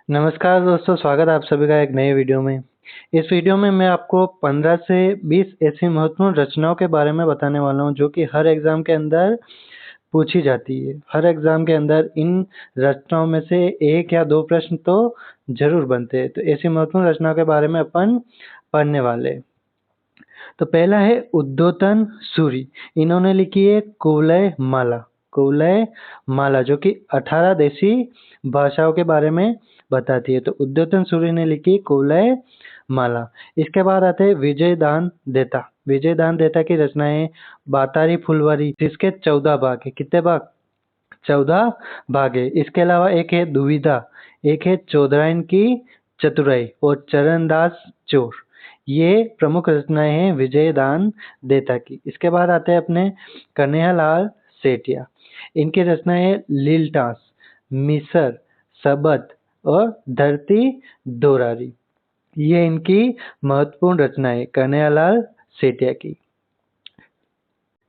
नमस्कार दोस्तों, स्वागत है आप सभी का एक नए वीडियो में। इस वीडियो में मैं आपको 15 से 20 ऐसी महत्वपूर्ण रचनाओं के बारे में बताने वाला हूं जो कि हर एग्ज़ाम के अंदर पूछी जाती है। हर एग्ज़ाम के अंदर इन रचनाओं में से 1 या 2 प्रश्न तो ज़रूर बनते हैं। तो ऐसी महत्वपूर्ण रचनाओं के बारे में अपन पढ़ने वाले हैं। तो पहला है उद्योतन सूरि। इन्होंने लिखी है कुवलय माला। कुवलय माला जो कि 18 देशी भाषाओं के बारे में बताती है। तो उद्योतन सूरि ने लिखी कुवलय माला। इसके बाद आते हैं विजयदान देता। विजयदान देता की रचनाएं बातारी फुलवारी, जिसके 14 भाग है। कितने भाग? 14 भाग है। इसके अलावा एक है दुविधा, एक है चौधरायन की चतुराई और चरणदास चोर। ये प्रमुख रचनाएं हैं विजयदान देता की। इसके बाद आते हैं अपने कन्हैयालाल सेठिया। इनकी रचनाएं लीलटास, मिसर, सबद और धरती दोरारी। ये इनकी महत्वपूर्ण रचनाएं कन्हैयालाल सेठिया की।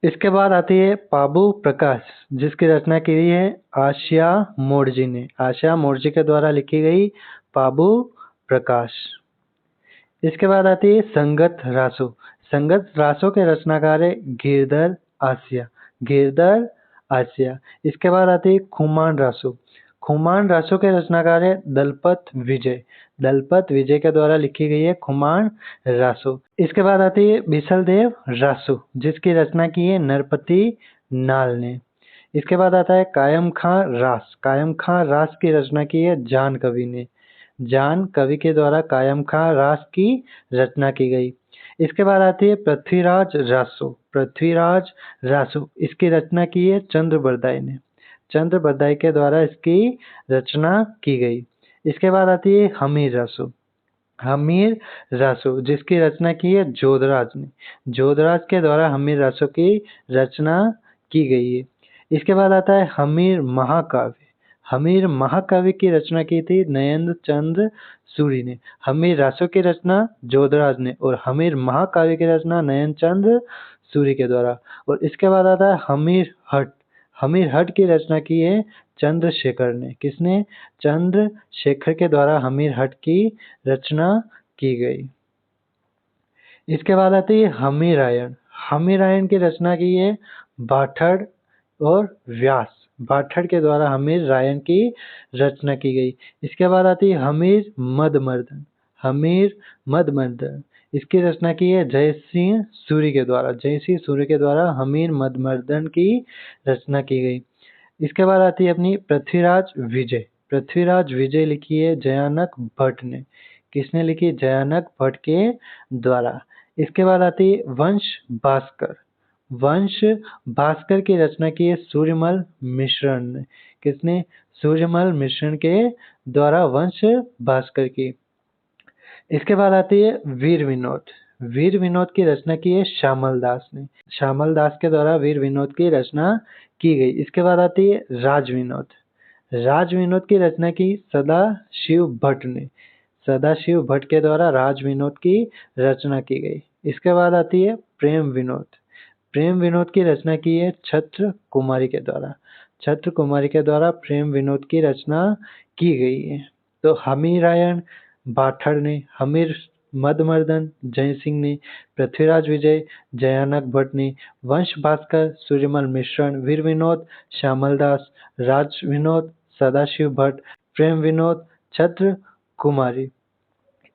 इसके बाद आती है पाबू प्रकाश, जिसकी रचना की गई है आशिया मोड़जी ने। आशिया मोड़जी के द्वारा लिखी गई पाबू प्रकाश। इसके बाद आती है संगत रासो। संगत रासो के रचनाकार है गिरधर आसिया। गिरधर आसिया। इसके बाद आती है खुमान रासो। खुमान रासो के रचनाकार है दलपत विजय। दलपत विजय के द्वारा लिखी गई है खुमान रासो। इसके बाद आती है बिसलदेव रासो, जिसकी रचना की है नरपति नाल ने। इसके बाद आता है कायम खां रास। कायम खां रास की रचना की है जान कवि ने। जान कवि के द्वारा कायम खां रास की रचना की गई। इसके बाद आती है पृथ्वीराज रासो। पृथ्वीराज रासो, इसकी रचना की है चंद्र बरदाई ने। चंद्र बरदाई के द्वारा इसकी रचना की गई। इसके बाद आती है हमीर रासो। हमीर रासो, जिसकी रचना की है जोधराज ने। जोधराज के द्वारा हमीर रासो की रचना की गई है। इसके बाद आता है हमीर महाकाव्य। हमीर महाकाव्य की रचना की थी नयन चंद्र सूरि ने। हमीर रासो की रचना जोधराज ने और हमीर महाकाव्य की रचना नयन चंद्र सूरि के द्वारा। और इसके बाद आता है हमीर हट। हमीर हट की रचना की है चंद्रशेखर ने। किसने? चंद्रशेखर के द्वारा हमीर हट की रचना की गई। इसके बाद आती है हमीरायण। हमीरायण की रचना की है बाठड़ और व्यास। बाठड़ के द्वारा हमीर रायन की रचना की गई। इसके बाद आती है हमीर मदमर्दन। हमीर मदमर्दन, इसकी रचना की है जयसिंह सूरि के द्वारा। जयसिंह सूरि के द्वारा हमीर मदमर्दन की रचना की गई। इसके बाद आती है अपनी पृथ्वीराज विजय। पृथ्वीराज विजय लिखी है जयानक भट्ट ने। किसने लिखी? जयानक भट्ट के द्वारा। इसके बाद आती है वंश भास्कर। वंश भास्कर की रचना की है सूर्यमल मिश्रण ने। किसने? सूर्यमल मिश्रण के द्वारा वंश भास्कर की। इसके बाद आती है वीर विनोद। वीर विनोद की रचना की है श्यामल दास ने। श्यामल दास के द्वारा वीर विनोद की रचना की गई। इसके बाद आती है राज विनोद। राज विनोद की रचना की सदाशिव भट्ट ने। सदाशिव भट्ट के द्वारा राज विनोद की रचना की गई। इसके बाद आती है प्रेम विनोद। प्रेम विनोद की रचना की है छत्र कुमारी के द्वारा। छत्र कुमारी के द्वारा प्रेम विनोद की रचना की गई है। तो हमीरायण बाठड़ ने, हमीर मदमर्दन जय सिंह ने, पृथ्वीराज विजय जयानक भट्ट ने, वंश भास्कर सूर्यमल मिश्रण, वीर विनोद श्यामल दास, राज विनोद सदाशिव भट्ट, प्रेम विनोद छत्र कुमारी।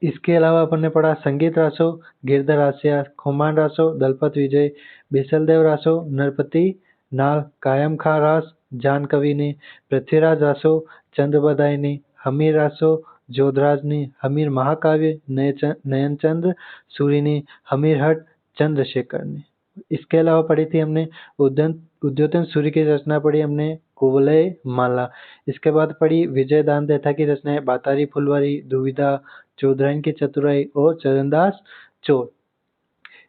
इसके अलावा अपन ने पढ़ा संगीत रासो गिरधर आसिया, खुमान रासो दलपत विजय, बिसलदेव रासो नरपति नाल, कायम खां रास जान कवि ने, पृथ्वीराज रासो चंद्र बदाई ने, हमीर रासो जोधराज ने, हमीर महाकाव्य नयन चंद्र सूरि ने, हमीर हट चंद्रशेखर ने। इसके अलावा पढ़ी थी हमने उद्योतन सूरि की रचना पढ़ी हमने कुवलय माला। इसके बाद पढ़ी विजयदान देथा की रचनाएं बातारी फुलवारी, दुविधा, चौधराइन की चतुराई और चरणदास चोर।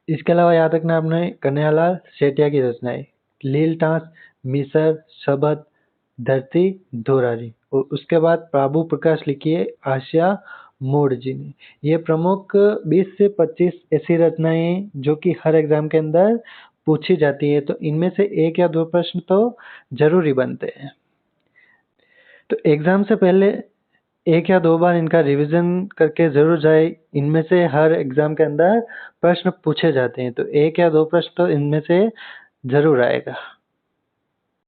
इसके अलावा याद रखना आपने कन्हैयालाल सेठिया की रचनाएं लीलटास, मिसर, शबद, धरती धोरारी। और उसके बाद प्रभु प्रकाश लिखी है आशिया मोड़ जी ने। ये प्रमुख 20 से 25 ऐसी रचनाएं हैं जो कि हर एग्जाम के अंदर पूछी जाती है। तो इनमें से 1 या 2 प्रश्न तो जरूरी बनते हैं। तो एग्जाम से पहले एक या दो बार इनका रिवीजन करके ज़रूर जाए। इनमें से हर एग्ज़ाम के अंदर प्रश्न पूछे जाते हैं, तो एक या दो प्रश्न तो इनमें से ज़रूर आएगा।